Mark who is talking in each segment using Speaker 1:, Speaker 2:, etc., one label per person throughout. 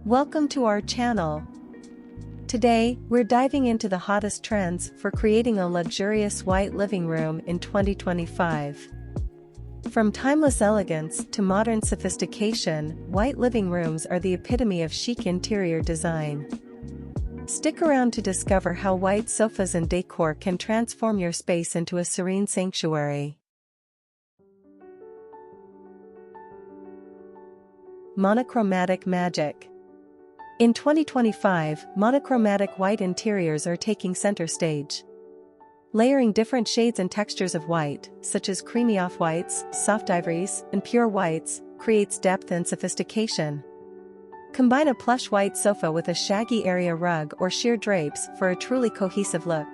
Speaker 1: Welcome to our channel. Today, we're diving into the hottest trends for creating a luxurious white living room in 2025. From timeless elegance to modern sophistication, white living rooms are the epitome of chic interior design. Stick around to discover how white sofas and decor can transform your space into a serene sanctuary. Monochromatic magic. In 2025, monochromatic white interiors are taking center stage. Layering different shades and textures of white, such as creamy off-whites, soft ivories, and pure whites, creates depth and sophistication. Combine a plush white sofa with a shaggy area rug or sheer drapes for a truly cohesive look.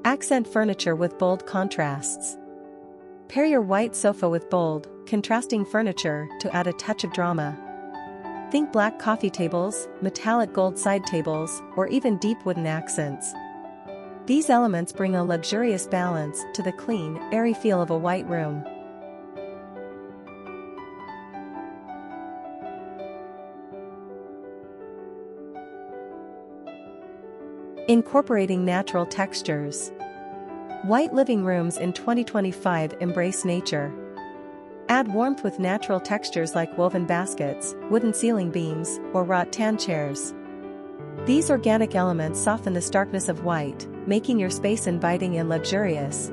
Speaker 1: Accent furniture with bold contrasts. Pair your white sofa with bold, contrasting furniture to add a touch of drama. Think black coffee tables, metallic gold side tables, or even deep wooden accents. These elements bring a luxurious balance to the clean, airy feel of a white room. Incorporating natural textures. White living rooms in 2025 embrace nature. Add warmth with natural textures like woven baskets, wooden ceiling beams, or wrought tan chairs. These organic elements soften the starkness of white, making your space inviting and luxurious.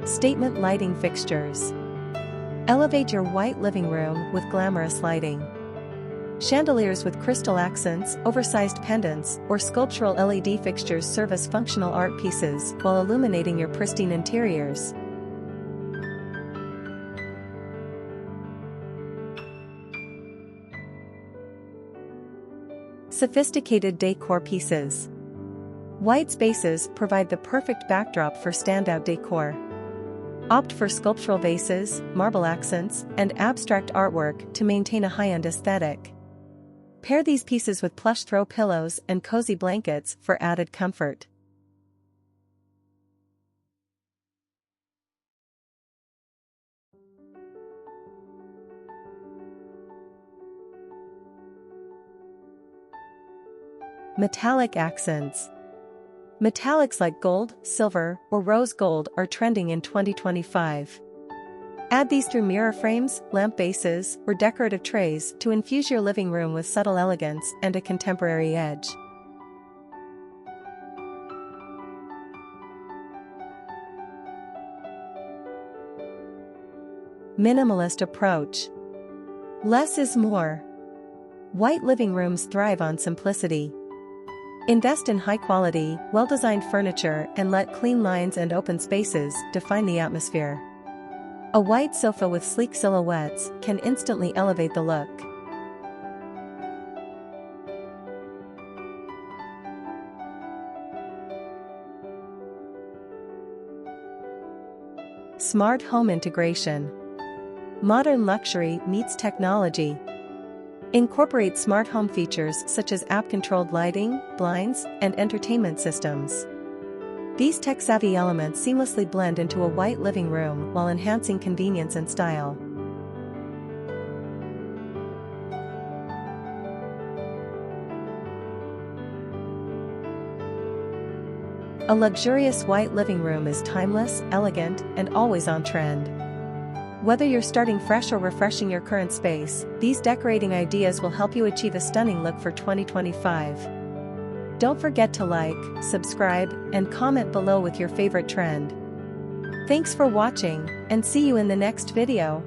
Speaker 1: Statement lighting fixtures. Elevate your white living room with glamorous lighting. Chandeliers with crystal accents, oversized pendants, or sculptural LED fixtures serve as functional art pieces while illuminating your pristine interiors. Sophisticated decor pieces. White spaces provide the perfect backdrop for standout decor. Opt for sculptural vases, marble accents, and abstract artwork to maintain a high-end aesthetic. Pair these pieces with plush throw pillows and cozy blankets for added comfort. Metallic accents. Metallics like gold, silver, or rose gold are trending in 2025. Add these through mirror frames, lamp bases, or decorative trays to infuse your living room with subtle elegance and a contemporary edge. Minimalist approach. Less is more. White living rooms thrive on simplicity. Invest in high-quality, well-designed furniture and let clean lines and open spaces define the atmosphere. A white sofa with sleek silhouettes can instantly elevate the look. Smart home integration. Modern luxury meets technology. Incorporate smart home features such as app-controlled lighting, blinds, and entertainment systems. These tech-savvy elements seamlessly blend into a white living room while enhancing convenience and style. A luxurious white living room is timeless, elegant, and always on trend. Whether you're starting fresh or refreshing your current space, these decorating ideas will help you achieve a stunning look for 2025. Don't forget to like, subscribe, and comment below with your favorite trend. Thanks for watching, and see you in the next video.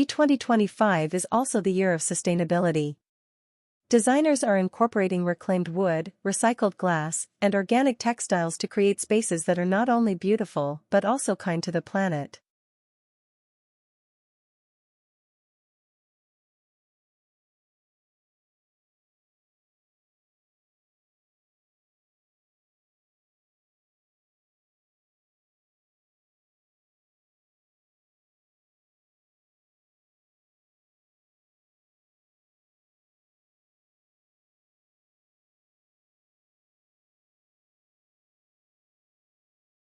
Speaker 1: 2025 is also the year of sustainability. Designers are incorporating reclaimed wood, recycled glass, and organic textiles to create spaces that are not only beautiful but also kind to the planet.